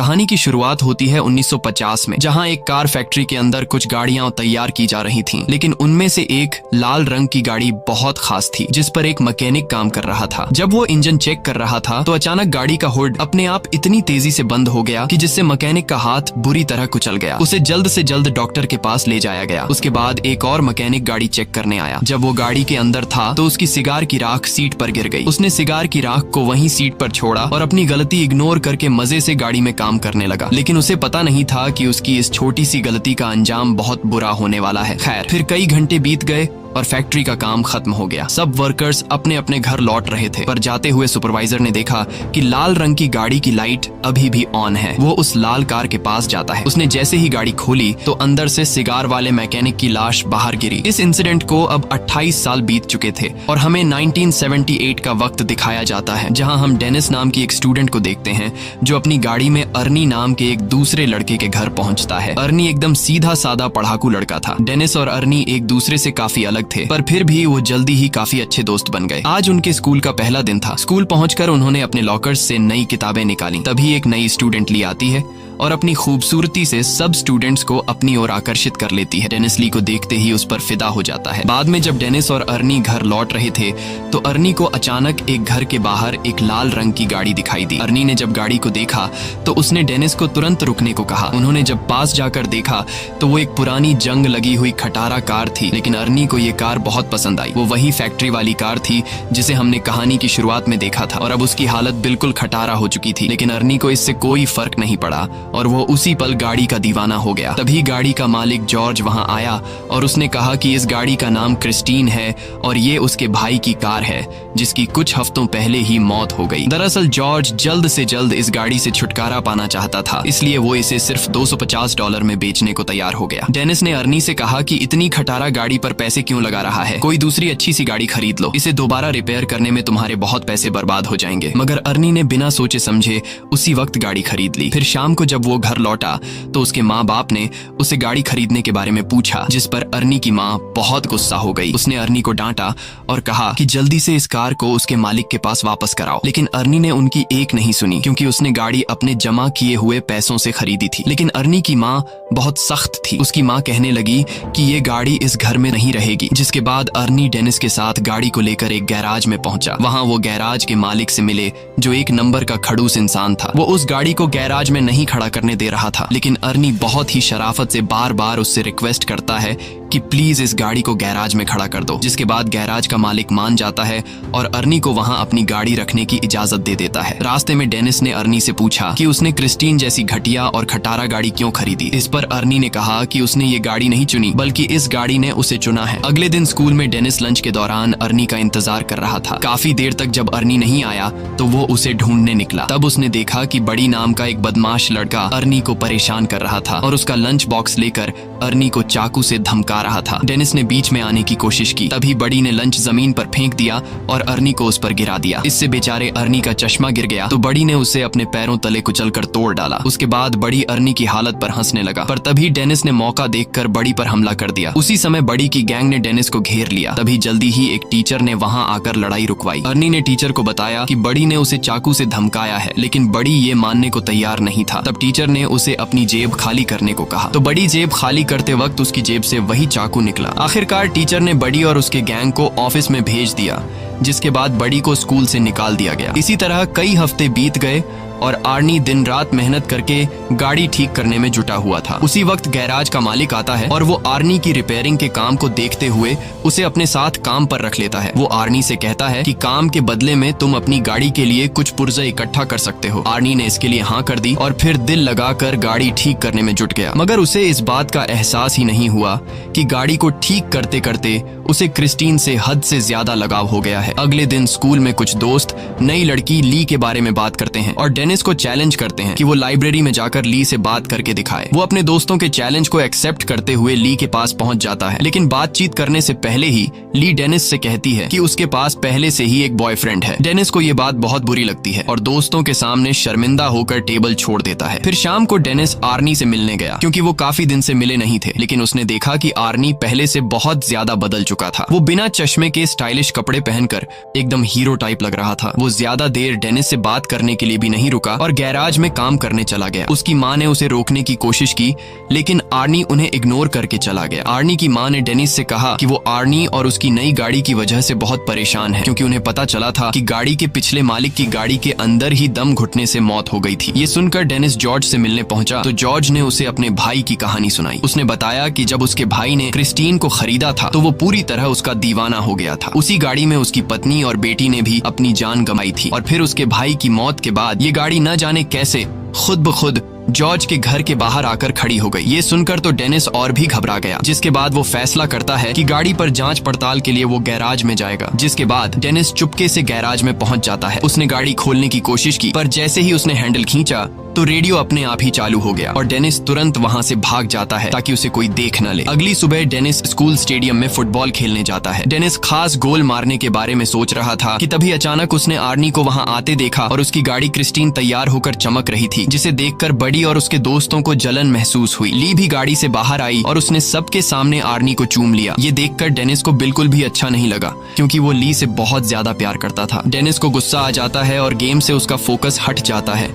कहानी की शुरुआत होती है 1950 में, जहां एक कार फैक्ट्री के अंदर कुछ गाड़ियां तैयार की जा रही थीं। लेकिन उनमें से एक लाल रंग की गाड़ी बहुत खास थी, जिस पर एक मैकेनिक काम कर रहा था। जब वो इंजन चेक कर रहा था तो अचानक गाड़ी का हुड अपने आप इतनी तेजी से बंद हो गया कि जिससे मैकेनिक का हाथ बुरी तरह कुचल गया। उसे जल्द से जल्द डॉक्टर के पास ले जाया गया। उसके बाद एक और मैकेनिक गाड़ी चेक करने आया। जब वो गाड़ी के अंदर था तो उसकी सिगार की राख सीट पर गिर गई। उसने सिगार की राख को वहीं सीट पर छोड़ा और अपनी गलती इग्नोर करके मजे से गाड़ी में काम करने लगा। लेकिन उसे पता नहीं था कि उसकी इस छोटी सी गलती का अंजाम बहुत बुरा होने वाला है। खैर, फिर कई घंटे बीत गए और फैक्ट्री का काम खत्म हो गया। सब वर्कर्स अपने अपने घर लौट रहे थे, पर जाते हुए सुपरवाइजर ने देखा कि लाल रंग की गाड़ी की लाइट अभी भी ऑन है। वो उस लाल कार के पास जाता है। उसने जैसे ही गाड़ी खोली तो अंदर से सिगार वाले मैकेनिक की लाश बाहर गिरी। इस इंसिडेंट को अब 28 साल बीत चुके थे और हमें 1978 का वक्त दिखाया जाता है, जहां हम डेनिस नाम की एक स्टूडेंट को देखते हैं जो अपनी गाड़ी में अर्नी नाम के एक दूसरे लड़के के घर पहुंचता है। अर्नी एकदम सीधा साधा पढ़ाकू लड़का था। डेनिस और अर्नी एक दूसरे से काफी अलग थे, पर फिर भी वो जल्दी ही काफी अच्छे दोस्त बन गए। आज उनके स्कूल का पहला दिन था। स्कूल पहुंचकर उन्होंने अपने लॉकर्स से नई किताबें निकाली। तभी एक नई स्टूडेंट ली आती है और अपनी खूबसूरती से सब स्टूडेंट्स को अपनी ओर आकर्षित कर लेती है। डेनिस ली को देखते ही उस पर फिदा हो जाता है। बाद में जब डेनिस और अर्नी घर लौट रहे थे तो अर्नी को अचानक एक घर के बाहर एक लाल रंग की गाड़ी दिखाई दी। अर्नी ने जब गाड़ी को देखा तो उसने डेनिस को तुरंत रुकने को कहा। उन्होंने जब पास जाकर देखा तो वो एक पुरानी जंग लगी हुई खटारा कार थी, लेकिन अर्नी को ये कार बहुत पसंद आई। वो वही फैक्ट्री वाली कार थी जिसे हमने कहानी की शुरुआत में देखा था और अब उसकी हालत बिल्कुल खटारा हो चुकी थी। लेकिन अर्नी को इससे कोई फर्क नहीं पड़ा और वो उसी पल गाड़ी का दीवाना हो गया। तभी गाड़ी का मालिक जॉर्ज वहां आया और उसने कहा कि इस गाड़ी का नाम क्रिस्टीन है और ये उसके भाई की कार है जिसकी कुछ हफ्तों पहले ही मौत हो गई। दरअसल जॉर्ज जल्द से जल्द इस गाड़ी से छुटकारा पाना चाहता था, इसलिए वो इसे सिर्फ $250 में बेचने को तैयार हो गया। डेनिस ने अर्नी से कहा कि इतनी खटारा गाड़ी पर पैसे क्यों लगा रहा है, कोई दूसरी अच्छी सी गाड़ी खरीद लो। इसे दोबारा रिपेयर करने में तुम्हारे बहुत पैसे बर्बाद हो जाएंगे। मगर अर्नी ने बिना सोचे समझे उसी वक्त गाड़ी खरीद ली। फिर शाम को जब वो घर लौटा तो उसके माँ बाप ने उसे गाड़ी खरीदने के बारे में पूछा, जिस पर अर्नी की माँ बहुत गुस्सा हो गई। उसने अर्नी को डांटा और कहा कि जल्दी से इस कार को उसके मालिक के पास वापस कराओ। लेकिन अर्नी ने उनकी एक नहीं सुनी, क्योंकि उसने गाड़ी अपने जमा किए हुए पैसों से खरीदी थी। लेकिन अर्नी की माँ बहुत सख्त थी। उसकी माँ कहने लगी कि ये गाड़ी इस घर में नहीं रहेगी। जिसके बाद अर्नी डेनिस के साथ गाड़ी को लेकर एक गैराज में पहुंचा। वहां वो गैराज के मालिक से मिले, जो एक नंबर का खड़ूस इंसान था। वो उस गाड़ी को गैराज में नहीं खड़ा करने दे रहा था, लेकिन अर्नी बहुत ही शराफत से बार बार उससे रिक्वेस्ट करता है कि प्लीज इस गाड़ी को गैराज में खड़ा कर दो। जिसके बाद गैराज का मालिक मान जाता है और अर्नी को वहां अपनी गाड़ी रखने की इजाजत दे देता है। रास्ते में डेनिस ने अर्नी से पूछा कि उसने क्रिस्टीन जैसी घटिया और खटारा गाड़ी क्यों खरीदी। इस पर अर्नी ने कहा कि उसने ये गाड़ी नहीं चुनी, बल्कि इस गाड़ी ने उसे चुना है। अगले दिन स्कूल में डेनिस लंच के दौरान अर्नी का इंतजार कर रहा था। काफी देर तक जब अर्नी नहीं आया तो वो उसे ढूंढने निकला। तब उसने देखा कि बड़ी नाम का एक बदमाश लड़का अर्नी को परेशान कर रहा था और उसका लंच बॉक्स लेकर अर्नी को चाकू से धमका रहा था। डेनिस ने बीच में आने की कोशिश की, तभी बड़ी ने लंच जमीन पर फेंक दिया और अर्नी को उस पर गिरा दिया। इससे बेचारे अर्नी का चश्मा गिर गया तो बड़ी ने उसे अपने पैरों तले कुचलकर तोड़ डाला। उसके बाद बड़ी अर्नी की हालत पर हंसने लगा, पर तभी डेनिस ने मौका देखकर बड़ी पर हमला कर दिया। उसी समय बड़ी की गैंग ने डेनिस को घेर लिया। तभी जल्दी ही एक टीचर ने वहां आकर लड़ाई रुकवाई। अर्नी ने टीचर को बताया कि बड़ी ने उसे चाकू से धमकाया है, लेकिन बड़ी ये मानने को तैयार नहीं था। तब टीचर ने उसे अपनी जेब खाली करने को कहा, तो बड़ी जेब खाली करते वक्त उसकी जेब से वही चाकू निकला। आखिरकार टीचर ने बड़ी और उसके गैंग को ऑफिस में भेज दिया, जिसके बाद बड़ी को स्कूल से निकाल दिया गया। इसी तरह कई हफ्ते बीत गए और आर्नी दिन रात मेहनत करके गाड़ी ठीक करने में जुटा हुआ था। उसी वक्त गैराज का मालिक आता है और वो आर्नी की रिपेयरिंग के काम को देखते हुए उसे अपने साथ काम पर रख लेता है। वो आर्नी से कहता है कि काम के बदले में तुम अपनी गाड़ी के लिए कुछ पुर्जे इकट्ठा कर सकते हो। आर्नी ने इसके लिए हाँ कर दी और फिर दिल लगाकर गाड़ी ठीक करने में जुट गया। मगर उसे इस बात का एहसास ही नहीं हुआ कि गाड़ी को ठीक करते करते उसे क्रिस्टीन से हद से ज्यादा लगाव हो गया है। अगले दिन स्कूल में कुछ दोस्त नई लड़की ली के बारे में बात करते हैं और डेनिस को चैलेंज करते हैं कि वो लाइब्रेरी में जाकर ली से बात करके दिखाए। वो अपने दोस्तों के चैलेंज को एक्सेप्ट करते हुए ली के पास पहुंच जाता है, लेकिन बातचीत करने से पहले ही ली डेनिस से कहती है कि उसके पास पहले से ही एक बॉयफ्रेंड है। डेनिस को ये बात बहुत बुरी लगती है और दोस्तों के सामने शर्मिंदा होकर टेबल छोड़ देता है। फिर शाम को डेनिस आर्नी से मिलने गया, क्योंकि वो काफी दिन से मिले नहीं थे, लेकिन उसने देखा कि आर्नी पहले से बहुत ज्यादा बदल चुका था। वो बिना चश्मे के स्टाइलिश कपड़े पहनकर एकदम हीरो टाइप लग रहा था। वो ज्यादा देर डेनिस से बात करने के लिए भी नहीं रुका और गैराज में काम करने चला गया। उसकी माँ ने उसे रोकने की कोशिश की, लेकिन आर्नी उन्हें इग्नोर करके चला गया। आर्नी की माँ ने डेनिस से कहा कि वो आर्नी और उसकी नई गाड़ी की वजह से बहुत परेशान है, क्योंकि उन्हें पता चला था कि गाड़ी के पिछले मालिक की गाड़ी के अंदर ही दम घुटने से मौत हो गई थी। ये सुनकर डेनिस जॉर्ज से मिलने पहुंचा तो जॉर्ज ने उसे अपने भाई की कहानी सुनाई। उसने बताया कि जब उसके भाई ने क्रिस्टीन को खरीदा था तो वो पूरी तरह उसका दीवाना हो गया था। उसी गाड़ी में उसकी पत्नी और बेटी ने भी अपनी जान गंवाई थी और फिर उसके भाई की मौत के बाद ये गाड़ी न जाने कैसे खुद ब खुद जॉर्ज के घर के बाहर आकर खड़ी हो गई। ये सुनकर तो डेनिस और भी घबरा गया, जिसके बाद वो फैसला करता है कि गाड़ी पर जांच पड़ताल के लिए वो गैराज में जाएगा। जिसके बाद डेनिस चुपके से गैराज में पहुंच जाता है। उसने गाड़ी खोलने की कोशिश की, पर जैसे ही उसने हैंडल खींचा तो रेडियो अपने आप ही चालू हो गया और डेनिस तुरंत वहां से भाग जाता है ताकि उसे कोई देख न ले। अगली सुबह डेनिस स्कूल स्टेडियम में फुटबॉल खेलने जाता है। डेनिस खास गोल मारने के बारे में सोच रहा था कि तभी अचानक उसने आर्नी को वहां आते देखा और उसकी गाड़ी क्रिस्टीन तैयार होकर चमक रही थी, जिसे देखकर बडी और उसके दोस्तों को जलन महसूस हुई। ली भी गाड़ी से बाहर आई और उसने सबके सामने आर्नी को चूम लिया। ये देखकर डेनिस को बिल्कुल भी अच्छा नहीं लगा, क्योंकि वो ली से बहुत ज्यादा प्यार करता था। डेनिस को गुस्सा आ जाता है और गेम से उसका फोकस हट जाता है।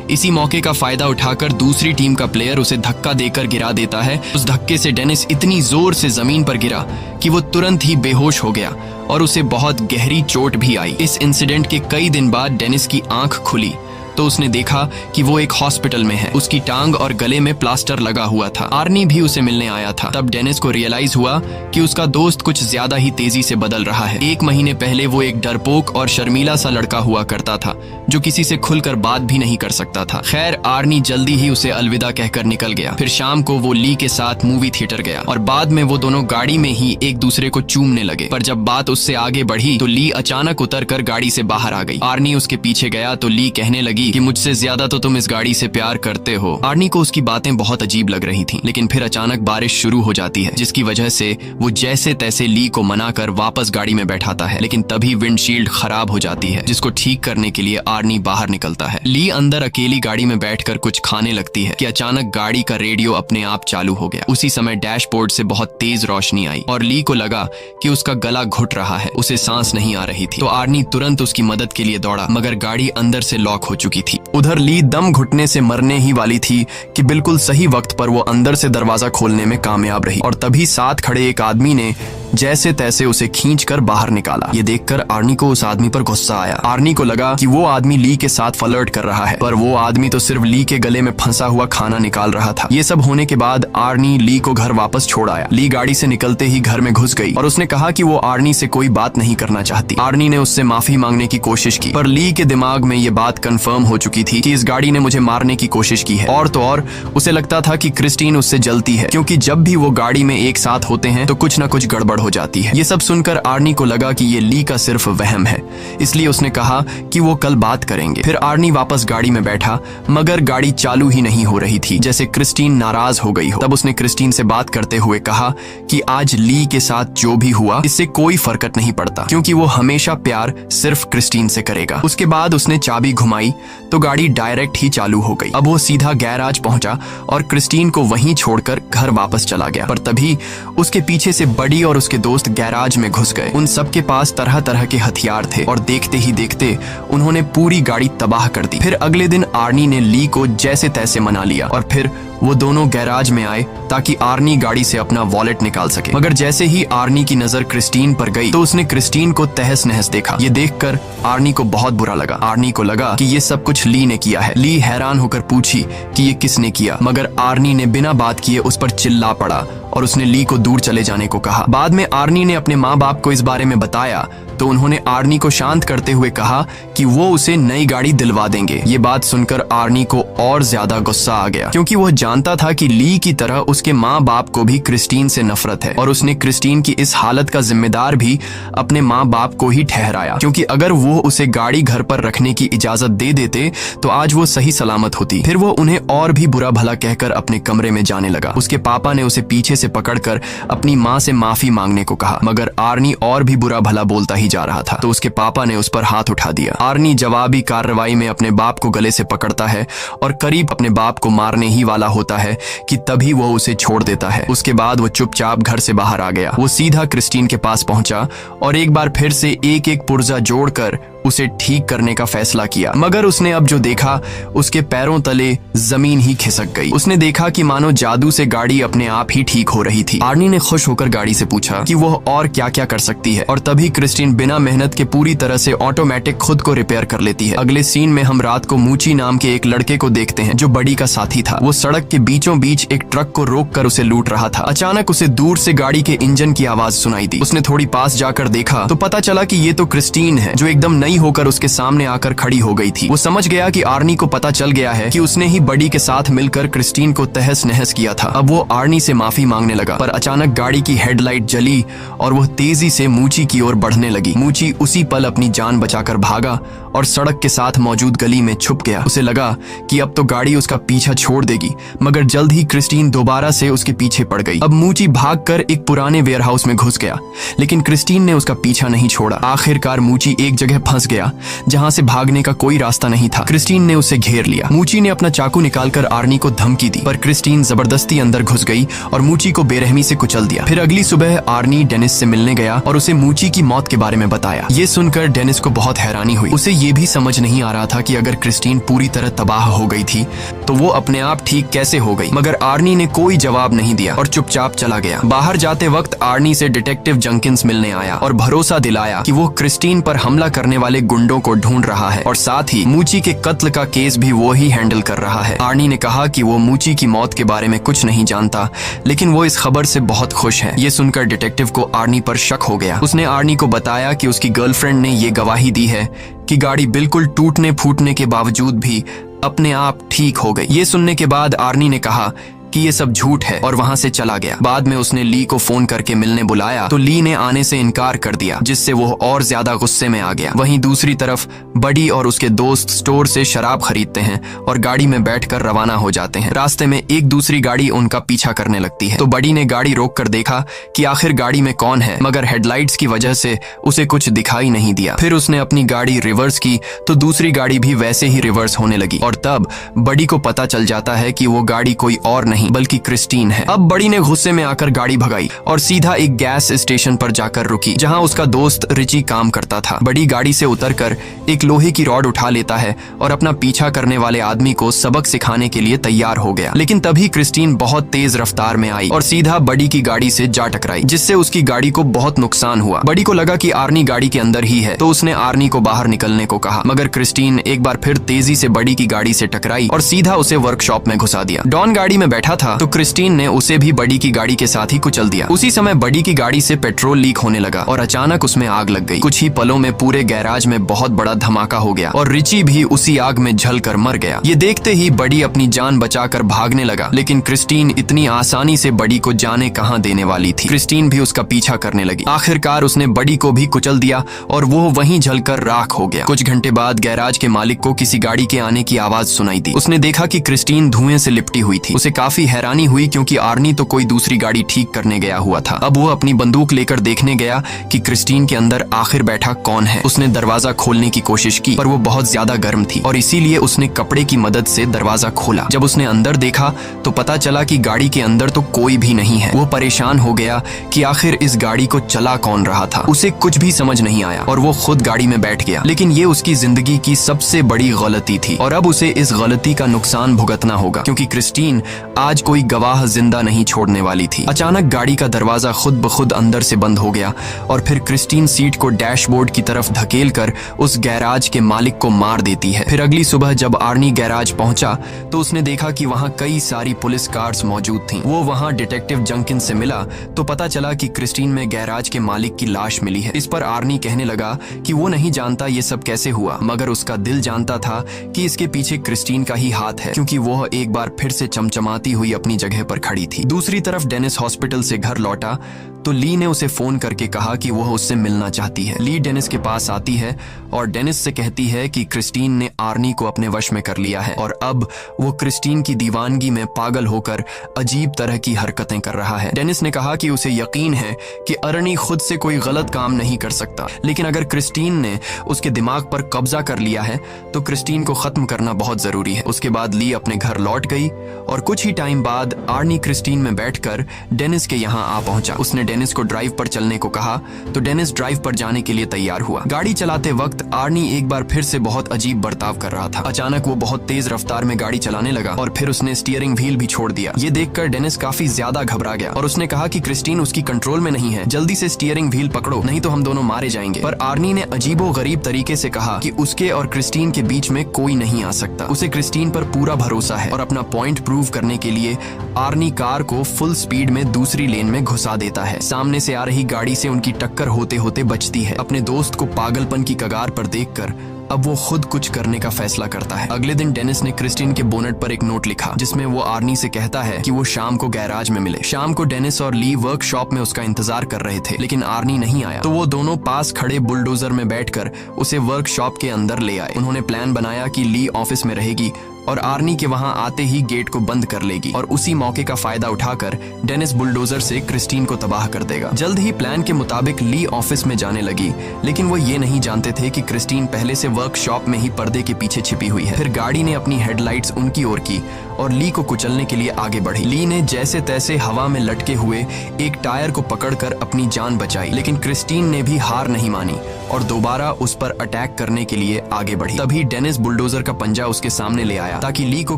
इसी मौके का फायदा उठाकर दूसरी टीम का प्लेयर उसे धक्का देकर गिरा देता है। उस धक्के से डेनिस इतनी जोर से जमीन पर गिरा कि वो तुरंत ही बेहोश हो गया और उसे बहुत गहरी चोट भी आई। इस इंसिडेंट के कई दिन बाद डेनिस की आंख खुली तो उसने देखा कि वो एक हॉस्पिटल में है। उसकी टांग और गले में प्लास्टर लगा हुआ था। आर्नी भी उसे मिलने आया था। तब डेनिस को रियलाइज हुआ कि उसका दोस्त कुछ ज्यादा ही तेजी से बदल रहा है। 1 महीने पहले वो एक डरपोक और शर्मीला सा लड़का हुआ करता था, जो किसी से खुलकर बात भी नहीं कर सकता था। खैर, आर्नी जल्दी ही उसे अलविदा कहकर निकल गया। फिर शाम को वो ली के साथ मूवी थिएटर गया और बाद में वो दोनों गाड़ी में ही एक दूसरे को चूमने लगे। पर जब बात उससे आगे बढ़ी तो ली अचानक उतरकर गाड़ी से बाहर आ गई। आर्नी उसके पीछे गया तो ली कहने लगी कि मुझसे ज्यादा तो तुम इस गाड़ी से प्यार करते हो। आर्नी को उसकी बातें बहुत अजीब लग रही थीं, लेकिन फिर अचानक बारिश शुरू हो जाती है, जिसकी वजह से वो जैसे तैसे ली को मनाकर वापस गाड़ी में बैठाता है। लेकिन तभी विंडशील्ड खराब हो जाती है, जिसको ठीक करने के लिए आर्नी बाहर निकलता है। ली अंदर अकेली गाड़ी में बैठकर कुछ खाने लगती है कि अचानक गाड़ी का रेडियो अपने आप चालू हो गया। उसी समय डैशबोर्ड से बहुत तेज रोशनी आई और ली को लगा कि उसका गला घुट रहा है, उसे सांस नहीं आ रही थी। तो आर्नी तुरंत उसकी मदद के लिए दौड़ा, मगर गाड़ी अंदर से लॉक हो चुकी थी। उधर ली दम घुटने से मरने ही वाली थी कि बिल्कुल सही वक्त पर वो अंदर से दरवाजा खोलने में कामयाब रही और तभी साथ खड़े एक आदमी ने जैसे तैसे उसे खींचकर बाहर निकाला। ये देखकर आर्नी को उस आदमी पर गुस्सा आया। आर्नी को लगा कि वो आदमी ली के साथ फ्लर्ट कर रहा है, पर वो आदमी तो सिर्फ ली के गले में फंसा हुआ खाना निकाल रहा था। ये सब होने के बाद आर्नी ली को घर वापस छोड़ आया। ली गाड़ी से निकलते ही घर में घुस गई और उसने कहा कि वो आर्नी से कोई बात नहीं करना चाहती। आर्नी ने उससे माफी मांगने की कोशिश की, पर ली के दिमाग में ये बात कंफर्म हो चुकी थी कि इस गाड़ी ने मुझे मारने की कोशिश की है। और तो और उसे लगता था कि क्रिस्टीन उससे जलती है, क्योंकि जब भी वो गाड़ी में एक साथ होते हैं तो कुछ न कुछ गड़बड़ हो जाती है। ये सब सुनकर आर्नी को लगा कि ये ली का सिर्फ वहम है, इसलिए उसने कहा कि वो कल बात करेंगे। फिर आर्नी वापस गाड़ी में बैठा, मगर गाड़ी चालू ही नहीं हो रही थी, जैसे क्रिस्टीन नाराज हो गई हो। तब उसने क्रिस्टीन से बात करते हुए कहा कि आज ली के साथ जो भी हुआ इससे कोई फर्क नहीं पड़ता, क्योंकि वो हमेशा प्यार सिर्फ क्रिस्टीन से करेगा। उसके बाद उसने चाबी घुमाई तो गाड़ी डायरेक्ट ही चालू हो गई। अब वो सीधा गैराज पहुंचा और क्रिस्टीन को वहीं छोड़कर घर वापस चला गया। पर तभी उसके पीछे से बडी और उसके दोस्त गैराज में घुस गए। उन सबके पास तरह तरह के हथियार थे और देखते ही देखते उन्होंने पूरी गाड़ी तबाह कर दी। फिर अगले दिन आर्नी ने ली को जैसे तैसे मना लिया और फिर वो दोनों गैराज में आए ताकि आर्नी गाड़ी से अपना वॉलेट निकाल सके। मगर जैसे ही आर्नी की नजर क्रिस्टीन पर गई तो उसने क्रिस्टीन को तहस नहस देखा। ये देखकर आर्नी को बहुत बुरा लगा। आर्नी को लगा कि ये सब कुछ ली ने किया है। ली हैरान होकर पूछी कि ये किसने किया, मगर आर्नी ने बिना बात किए उस पर चिल्ला पड़ा और उसने ली को दूर चले जाने को कहा। बाद में आर्नी ने अपने माँ बाप को इस बारे में बताया तो उन्होंने आर्नी को शांत करते हुए कहा कि वो उसे नई गाड़ी दिलवा देंगे। ये बात सुनकर आर्नी को और ज्यादा गुस्सा आ गया, क्योंकि वह जानता था कि ली की तरह उसके माँ बाप को भी क्रिस्टीन से नफरत है और उसने क्रिस्टीन की इस हालत का जिम्मेदार भी अपने माँ बाप को ही ठहराया, क्योंकि अगर वो उसे गाड़ी घर पर रखने की इजाजत दे देते तो आज वो सही सलामत होती। फिर वो उन्हें और भी बुरा भला कहकर अपने कमरे में जाने लगा। उसके पापा ने उसे पीछे से पकड़कर अपनी माँ से माफी मांगने को कहा, मगर आर्नी और भी बुरा भला बोलता ही जा रहा था तो उसके पापा ने उस पर हाथ उठा दिया। आर्नी जवाबी कार्रवाई में अपने बाप को गले से पकड़ता है और करीब अपने बाप को मारने ही वाला होता है कि तभी वो उसे छोड़ देता है। उसके बाद वो चुपचाप घर से बाहर आ गया। वो सीधा क्रिस्टीन के पास पहुंचा और एक बार फिर से एक एक पुर्जा जोड़कर उसे ठीक करने का फैसला किया। मगर उसने अब जो देखा उसके पैरों तले जमीन ही खिसक गई। उसने देखा कि मानो जादू से गाड़ी अपने आप ही ठीक हो रही थी। आर्नी ने खुश होकर गाड़ी से पूछा कि वह और क्या क्या कर सकती है और तभी क्रिस्टीन बिना मेहनत के पूरी तरह से ऑटोमेटिक खुद को रिपेयर कर लेती है। अगले सीन में हम रात को मूची नाम के एक लड़के को देखते हैं जो बडी का साथी था। वो सड़क के बीचों बीच एक ट्रक को रोक कर उसे लूट रहा था। अचानक उसे दूर से गाड़ी के इंजन की आवाज सुनाई दी। उसने थोड़ी पास जाकर देखा तो पता चला कि ये तो क्रिस्टीन है जो एकदम नई होकर उसके सामने आकर खड़ी हो गई थी। वो समझ गया कि आर्नी को पता चल गया है कि उसने ही बडी के साथ मिलकर क्रिस्टीन को तहस नहस किया था। अब वो आर्नी से माफी मांगने लगा पर अचानक गाड़ी की हेडलाइट जली और वह तेजी से मूची की ओर बढ़ने लगी। मूची उसी पल अपनी जान बचाकर भागा और सड़क के साथ मौजूद गली में छुप गया। उसे लगा कि अब तो गाड़ी उसका पीछा छोड़ देगी, मगर जल्द ही क्रिस्टीन दोबारा से उसके पीछे पड़ गई। अब मूची भागकर एक पुराने वेयरहाउस में घुस गया, लेकिन क्रिस्टीन ने उसका पीछा नहीं छोड़ा। आखिरकार मूची एक जगह फंस गया जहां से भागने का कोई रास्ता नहीं था। क्रिस्टीन ने उसे घेर लिया। मूची ने अपना चाकू निकालकर आर्नी को धमकी दी पर क्रिस्टीन जबरदस्ती अंदर घुस गई और मूची को बेरहमी से कुचल दिया। फिर अगली सुबह आर्नी डेनिस से मिलने गया और उसे मूची की मौत के बारे में बताया। ये सुनकर डेनिस को बहुत हैरानी हुई। उसे ये भी समझ नहीं आ रहा था कि अगर क्रिस्टीन पूरी तरह तबाह हो गई थी तो वो अपने आप ठीक कैसे हो गई। मगर आर्नी ने कोई जवाब नहीं दिया और चुपचाप चला गया। बाहर जाते वक्त आर्नी से डिटेक्टिव जंकिंस मिलने आया और भरोसा दिलाया कि वो क्रिस्टीन पर हमला करने वाले गुंडों को ढूंढ रहा है और साथ ही मूची के कत्ल का केस भी वो ही हैंडल कर रहा है। आर्नी ने कहा कि वो मूची की मौत के बारे में कुछ नहीं जानता, लेकिन वो इस खबर से बहुत खुश है। ये सुनकर डिटेक्टिव को आर्नी पर शक हो गया। उसने आर्नी को बताया कि उसकी गर्लफ्रेंड ने ये गवाही दी है कि गाड़ी बिल्कुल टूटने फूटने के बावजूद भी अपने आप ठीक हो गई। ये सुनने के बाद आर्नी ने कहा कि ये सब झूठ है और वहां से चला गया। बाद में उसने ली को फोन करके मिलने बुलाया तो ली ने आने से इनकार कर दिया, जिससे वो और ज्यादा गुस्से में आ गया। वहीं दूसरी तरफ बडी और उसके दोस्त स्टोर से शराब खरीदते हैं और गाड़ी में बैठकर रवाना हो जाते हैं। रास्ते में एक दूसरी गाड़ी उनका पीछा करने लगती है तो बडी ने गाड़ी रोक कर देखा कि आखिर गाड़ी में कौन है, मगर हेडलाइट्स की वजह से उसे कुछ दिखाई नहीं दिया। फिर उसने अपनी गाड़ी रिवर्स की तो दूसरी गाड़ी भी वैसे ही रिवर्स होने लगी और तब बडी को पता चल जाता है कि वो गाड़ी कोई और नहीं बल्कि क्रिस्टीन है। अब बडी ने गुस्से में आकर गाड़ी भगाई और सीधा एक गैस स्टेशन पर जाकर रुकी जहां उसका दोस्त रिची काम करता था। बडी गाड़ी से उतरकर एक लोहे की रॉड उठा लेता है और अपना पीछा करने वाले आदमी को सबक सिखाने के लिए तैयार हो गया। लेकिन तभी क्रिस्टीन बहुत तेज रफ्तार में आई और सीधा बडी की गाड़ी से जा टकराई, जिससे उसकी गाड़ी को बहुत नुकसान हुआ। बडी को लगा कि आर्नी गाड़ी के अंदर ही है तो उसने आर्नी को बाहर निकलने को कहा, मगर क्रिस्टीन एक बार फिर तेजी से बडी की गाड़ी से टकराई और सीधा उसे वर्कशॉप में घुसा दिया। डॉन गाड़ी में बैठा था तो क्रिस्टीन ने उसे भी बडी की गाड़ी के साथ ही कुचल दिया। उसी समय बडी की गाड़ी से पेट्रोल लीक होने लगा और अचानक उसमें आग लग गई। कुछ ही पलों में पूरे गैराज में बहुत बड़ा धमाका हो गया और रिची भी उसी आग में जलकर मर गया। ये देखते ही बडी अपनी जान बचाकर भागने लगा, लेकिन क्रिस्टीन इतनी आसानी से बडी को जाने कहां देने वाली थी। क्रिस्टीन भी उसका पीछा करने लगी। आखिरकार उसने बडी को भी कुचल दिया और वो वहीं जलकर राख हो गया। कुछ घंटे बाद गैराज के मालिक को किसी गाड़ी के आने की आवाज सुनाई दी। उसने देखा कि क्रिस्टीन धुएं से लिपटी हुई थी। उसे काफी हैरानी हुई क्योंकि आर्नी तो कोई दूसरी गाड़ी ठीक करने गया हुआ था। अब वो अपनी बंदूक लेकर देखने गया कि क्रिस्टीन के अंदर आखिर बैठा कौन है। उसने दरवाजा खोलने की कोशिश की पर वो बहुत ज्यादा गर्म थी और इसीलिए उसने कपड़े की मदद से दरवाजा खोला। जब उसने अंदर देखा तो पता चला कि गाड़ी के अंदर तो कोई भी नहीं है। वो परेशान हो गया कि आखिर इस गाड़ी को चला कौन रहा था। उसे कुछ भी समझ नहीं आया और वो खुद गाड़ी में बैठ गया। लेकिन ये उसकी जिंदगी की सबसे बड़ी गलती थी और अब उसे इस गलती का नुकसान भुगतना होगा, क्योंकि क्रिस्टीन आज कोई गवाह जिंदा नहीं छोड़ने वाली थी। अचानक गाड़ी का दरवाजा खुद ब खुद अंदर से बंद हो गया और फिर क्रिस्टीन सीट को डैशबोर्ड की तरफ धकेलकर उस गैराज के मालिक को मार देती है। फिर अगली सुबह जब आर्नी गैराज पहुंचा तो उसने देखा कि वहां कई सारी पुलिस कार्स मौजूद थीं। वो वहां डिटेक्टिव जंकिन से मिला तो पता चला कि क्रिस्टीन में गैराज के मालिक की लाश मिली है। इस पर आर्नी कहने लगा कि वो नहीं जानता ये सब कैसे हुआ, मगर उसका दिल जानता था कि इसके पीछे क्रिस्टीन का ही हाथ है, क्योंकि वो एक बार फिर से चमचमाती हुई अपनी जगह पर खड़ी थी। दूसरी तरफ डेनिस हॉस्पिटल से घर लौटा तो ली ने उसे फोन करके कहा कि वह उससे मिलना चाहती है। ली डेनिस के पास आती है और डेनिस से कहती है कि क्रिस्टीन ने आर्नी को अपने वश में कर लिया है और अब वो क्रिस्टीन की दीवानगी में पागल होकर अजीब तरह की हरकतें कर रहा है। डेनिस ने कहा कि उसे यकीन है कि आर्नी खुद से कोई गलत काम नहीं कर सकता, लेकिन अगर क्रिस्टीन ने उसके दिमाग पर कब्जा कर लिया है तो क्रिस्टीन को खत्म करना बहुत जरूरी है। उसके बाद ली अपने घर लौट गई और कुछ ही टाइम बाद आर्नी क्रिस्टीन में बैठकर डेनिस के यहाँ आ पहुंचा। उसने डेनिस को ड्राइव पर चलने को कहा तो डेनिस ड्राइव पर जाने के लिए तैयार हुआ। गाड़ी चलाते वक्त आर्नी एक बार फिर से बहुत अजीब बर्ताव कर रहा था। अचानक वो बहुत तेज रफ्तार में गाड़ी चलाने लगा और फिर उसने स्टीयरिंग व्हील भी छोड़ दिया। ये देखकर डेनिस काफी ज्यादा घबरा गया और उसने कहा कि क्रिस्टीन उसकी कंट्रोल में नहीं है, जल्दी से स्टीयरिंग व्हील पकड़ो नहीं तो हम दोनों मारे जाएंगे। पर आर्नी ने अजीबो गरीब तरीके से कहा कि उसके और क्रिस्टीन के बीच में कोई नहीं आ सकता। उसे क्रिस्टीन पर पूरा भरोसा है और अपना पॉइंट प्रूव करने के लिए आर्नी कार को फुल स्पीड में दूसरी लेन में घुसा देता है। सामने से आ रही गाड़ी से उनकी टक्कर होते होते बचती है। अपने दोस्त को पागलपन की कगार पर देखकर अब वो खुद कुछ करने का फैसला करता है। अगले दिन डेनिस ने क्रिस्टीन के बोनट पर एक नोट लिखा जिसमें वो आर्नी से कहता है कि वो शाम को गैराज में मिले। शाम को डेनिस और ली वर्कशॉप में उसका इंतजार कर रहे थे, लेकिन आर्नी नहीं आया तो वो दोनों पास खड़े बुलडोजर में बैठकर उसे वर्कशॉप के अंदर ले आए। उन्होंने प्लान बनाया कि ली ऑफिस में रहेगी और आर्नी के वहां आते ही गेट को बंद कर लेगी और उसी मौके का फायदा उठाकर डेनिस बुलडोजर से क्रिस्टीन को तबाह कर देगा। जल्द ही प्लान के मुताबिक ली ऑफिस में जाने लगी, लेकिन वो ये नहीं जानते थे कि क्रिस्टीन पहले से वर्कशॉप में ही पर्दे के पीछे छिपी हुई है। फिर गाड़ी ने अपनी हेडलाइट्स उनकी ओर की और ली को कुचलने के लिए आगे बढ़ी। ली ने जैसे तैसे हवा में लटके हुए एक टायर को पकड़कर अपनी जान बचाई, लेकिन क्रिस्टीन ने भी हार नहीं मानी और दोबारा उस पर अटैक करने के लिए आगे बढ़ी। तभी डेनिस बुलडोजर का पंजा उसके सामने ले आया ताकि ली को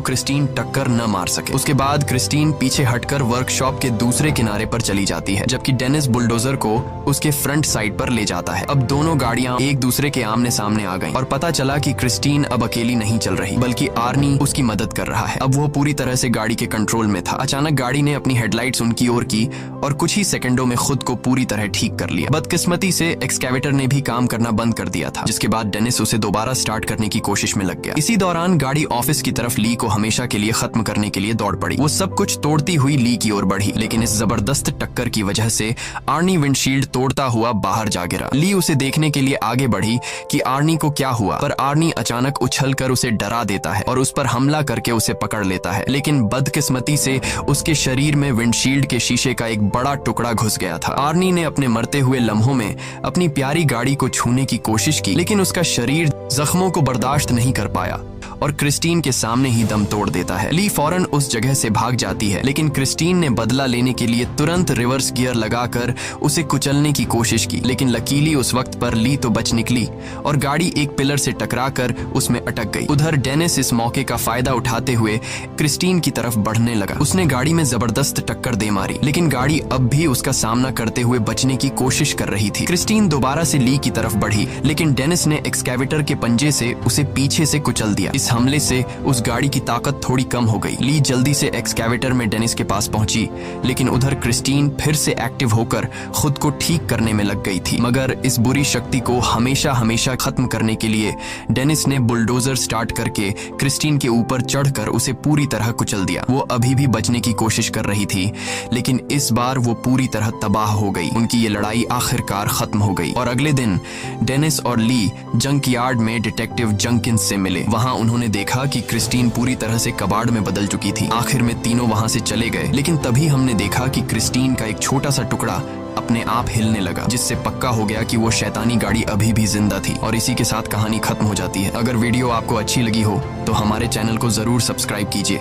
क्रिस्टीन टक्कर न मार सके। उसके बाद क्रिस्टीन पीछे हटकर वर्कशॉप के दूसरे किनारे पर चली जाती है, जबकि डेनिस बुलडोजर को उसके फ्रंट साइड पर ले जाता है। अब दोनों गाड़ियां एक दूसरे के आमने सामने आ गईं और पता चला कि क्रिस्टीन अब अकेली नहीं चल रही, बल्कि आर्नी उसकी मदद कर रहा है। अब वो पूरी तरह से गाड़ी के कंट्रोल में था। अचानक गाड़ी ने अपनी हेडलाइट्स उनकी ओर की और कुछ ही सेकंडों में खुद को पूरी तरह ठीक कर लिया। बदकिस्मती से एक्सकैवेटर ने भी काम करना बंद कर दिया था, जिसके बाद डेनिस उसे दोबारा स्टार्ट करने की कोशिश में लग गया। इसी दौरान गाड़ी ऑफिस की तरफ ली को हमेशा के लिए खत्म करने के लिए दौड़ पड़ी। वो सब कुछ तोड़ती हुई ली की ओर बढ़ी, लेकिन इस जबरदस्त टक्कर की वजह से आर्नी विंडशील्ड तोड़ता हुआ बाहर जा गिरा। ली उसे देखने के लिए आगे बढ़ी कि आर्नी को क्या हुआ, पर आर्नी अचानक उछलकर उसे डरा देता है और उस पर हमला करके उसे पकड़ लेता है। लेकिन बदकिस्मती से उसके शरीर में विंडशील्ड के शीशे का एक बड़ा टुकड़ा घुस गया था। आर्नी ने अपने मरते हुए लम्हों में अपनी प्यारी गाड़ी को छूने की कोशिश की, लेकिन उसका शरीर जख्मों को बर्दाश्त नहीं कर पाया और क्रिस्टीन के सामने ही दम तोड़ देता है। ली फौरन उस जगह से भाग जाती है, लेकिन क्रिस्टीन ने बदला लेने के लिए तुरंत रिवर्स गियर लगाकर उसे कुचलने की कोशिश की, लेकिन लकीली उस वक्त पर ली तो बच निकली और गाड़ी एक पिलर से टकराकर उसमें अटक गई। उधर डेनिस इस मौके का फायदा उठाते हुए क्रिस्टीन की तरफ बढ़ने लगा। उसने गाड़ी में जबरदस्त टक्कर दे मारी, लेकिन गाड़ी अब भी उसका सामना करते हुए बचने की कोशिश कर रही थी। क्रिस्टीन दोबारा से ली की तरफ बढ़ी, लेकिन डेनिस ने एक्सकैवेटर के पंजे से उसे पीछे से कुचल दिया। इस हमले से उस गाड़ी की ताकत थोड़ी कम हो गई। ली जल्दी से एक्सकैवेटर में डेनिस के पास पहुंची, लेकिन उधर क्रिस्टीन फिर से एक्टिव होकर खुद को ठीक करने में लग गई थी। मगर इस बुरी शक्ति को हमेशा हमेशा खत्म करने के लिए डेनिस ने बुलडोजर स्टार्ट करके क्रिस्टीन के ऊपर चढ़कर उसे पूरी तरह कुचल दिया। वो अभी भी बचने की कोशिश कर रही थी, लेकिन इस बार वो पूरी तरह तबाह हो गई। उनकी ये लड़ाई आखिरकार खत्म हो गई और अगले दिन डेनिस और ली जंक यार्ड में डिटेक्टिव जंकिंस से मिले। वहां उन्होंने देखा कि क्रिस्टीन पूरी तरह से कबाड़ में बदल चुकी थी। आखिर में तीनों वहां से चले गए, लेकिन तभी हमने देखा कि क्रिस्टीन का एक छोटा सा टुकड़ा अपने आप हिलने लगा, जिससे पक्का हो गया कि वो शैतानी गाड़ी अभी भी जिंदा थी। और इसी के साथ कहानी खत्म हो जाती है। अगर वीडियो आपको अच्छी लगी हो तो हमारे चैनल को जरूर सब्सक्राइब कीजिए।